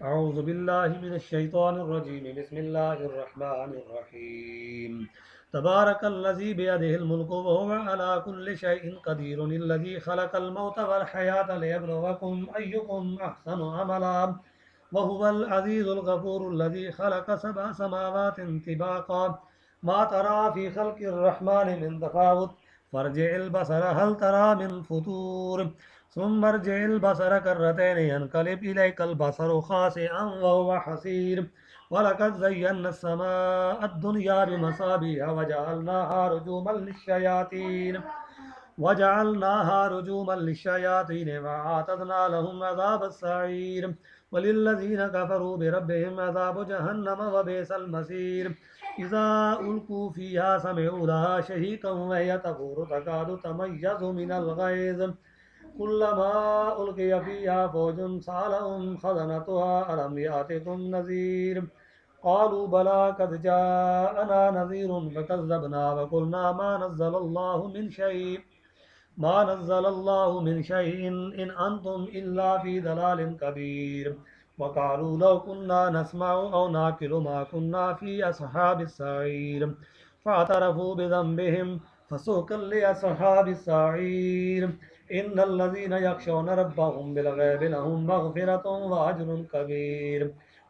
अऊज़ु बिल्लाहि मिनश्शैतानिर्रजीम बिस्मिल्लाहिर्रहमानिर्रहीम तबारकल्लज़ी बियदिहिल मुल्कु व हुवा अला कुल्लि शैइन क़दीरुन अल्लज़ी खलक़ल मौत वल हयात लियब्लुवकुम अय्युकुम अहसनु अमला व हुवल अज़ीज़ुल गफ़ूरुल्लज़ी खलक़ सबअ समावातिन तिबाक़ा मा तरा फ़ी ख़ल्क़िर रहमानि मिन तफ़ावुत फ़र्जि'ल बसर हल तरा मिन फ़ुतूर सुम्मा अर्जि'ल बसर कर्रतैन यनक़लिब इलैकल बसरु ख़ासिअन व हुवा हसीर वलक़द ज़य्यना अस्समाअ अद्दुनिया बिमसाबिह वजअलनाहा रुजूमन लिश्शयातीन वअअतदना लहुम अज़ाबस सईर वलिल्लज़ीन कफ़रू बिरब्बिहिम अज़ाबु जहन्नम व बिअसल मसीर इज़ा उल्क़ू फ़ीहा समिअू लहा शहीक़न व हिय तफ़ूरु तकादु तमय्यज़ु मिनल ग़ैज़ कुल्लमा उल्क़िय फ़ीहा फ़ौजुन सालहुम ख़ज़नतुहा अलम यातिकुम नज़ीर क़ालू बला क़द जाअना नज़ीरुन फ़कज़्ज़बना व क़ुलना मा नज़्ज़लल्लाहु मिन शैइन इन अंतुम इल्ला फ़ी दलालिन कबीर वक़ालू लौ कुन्ना नस्मअु औ नाक़िलु मा कुन्ना फ़ी अस्हाबिस सईर फ़अतरफ़ू बिज़ंबिहिम फ़सुहक़न लिअस्हाबिस सईर इन्नल्लज़ीन यख़शौना रब्बहुम बिलग़ैबि लहुम मग़फ़िरतुन व अज्रुन कबीर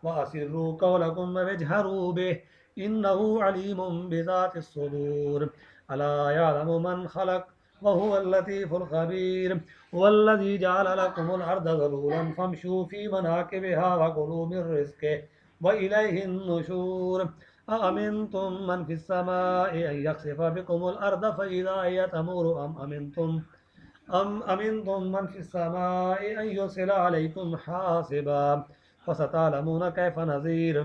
व असिर्रू क़ौलकुम व इजहरू बिहि इन्नहु अलीमुम बिज़ातिस सुदूर अला यअलमु मन ख़लक़ वहुवल लतीफ़ुल ख़बीर हुवल्लज़ी जअल लकुमुल अर्ज़ ज़लूलन फ़म्शू फ़ी मनाकिबिहा व कुलू मिन रिज़्क़िहि व इलैहिन नुशूर अअमिनतुम मन फ़िस समाइ अन यख़सिफ़ बिकुमुल अर्ज़ फ़इज़ा हिय तमूरु अम अमिनतुम मन फ़िस समाइ अन युरसिला अलैकुम हासिबा फ़सतअलमून कैफ़ नज़ीर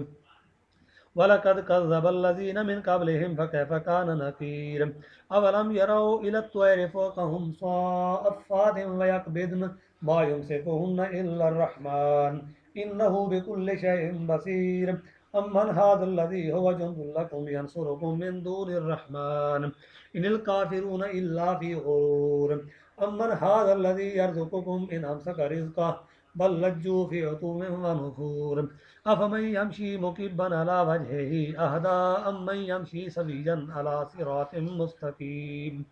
वलक़द कज़्ज़बल्लज़ीन मिन क़ब्लिहिम फ़कैफ़ कान नकीर अवलम यरौ इलत्तैरि फ़ौक़हुम साफ़्फ़ातिन व यक़बिज़न मा युमसिकुहुन्ना इल्लर रहमान इन्नहु बिकुल्लि शैइन बसीर अम्मन हाज़ल्लज़ी हुवा जुन्दुन लकुम यंसुरुकुम मिन दूनिर रहमान इनिल काफ़िरून इल्ला फ़ी ग़ुरूर अम्मन हाज़ल्लज़ी यर्ज़ुक़ुकुम इन अमसक रिज़्क़हु बल लज्जू फ़ी उतुव्विन व नुफ़ूर अफ़मन यमशी मुकिब्बन अला वजहिही अहदा अम्मन यमशी सविय्यन अला सिरातिन मुस्तक़ीम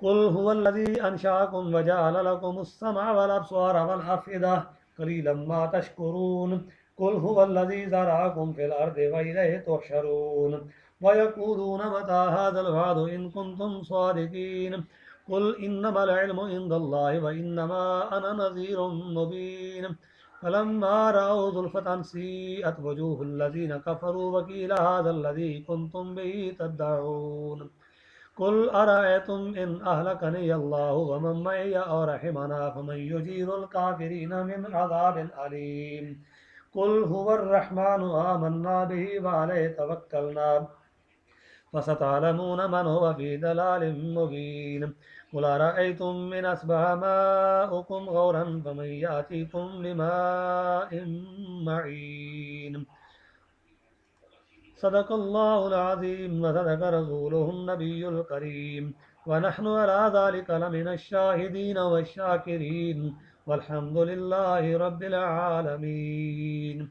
कुल हुवल्लज़ी अंशअकुम व जअल लकुमुस समअ वल अब्सार वल अफ़इदा क़लीलन मा तशकुरून कुल हुवल्लज़ी ज़रअकुम फ़िल अर्ज़ि व इलैहि तुहशरून व यक़ूलून मता हाज़ल वअदु इन कुन्तुम सादिक़ीन कुल इन्नमल इल्मु इंदल्लाहि व इन्नमा अना नज़ीरुम मुबीन फलम्मा रअऊ ज़ुल्फ़तन सीअत वजूहुल्लज़ीन कफ़रू व क़ील हाज़ल्लज़ी कुन्तुम बिही तद्दऊन कुल अरअयतुम इन अहलकनी अल्लाहु व मन मइय औ रहमना फमन युजीरुल काफ़िरीन मिन अज़ाबिन अलीम कुल हुवर रहमानु आमन्ना बिही व अलैहि तवक्कलना फसतअलमून मन हुव फ़ी दलालिम मुबीन कुल अरअयतुम इन अस्बह माउकुम गौरन फमन यातीकुम बिमाइन मईन सदक़ल्लाहुल अज़ीम व सदक़ रसूलुहुन नबियुल करीम व नहनु अला ज़ालिका लमिनश शाहिदीन वश शाकिरीन वल्हम्दुलिल्लाहि रब्बिल आलमीन।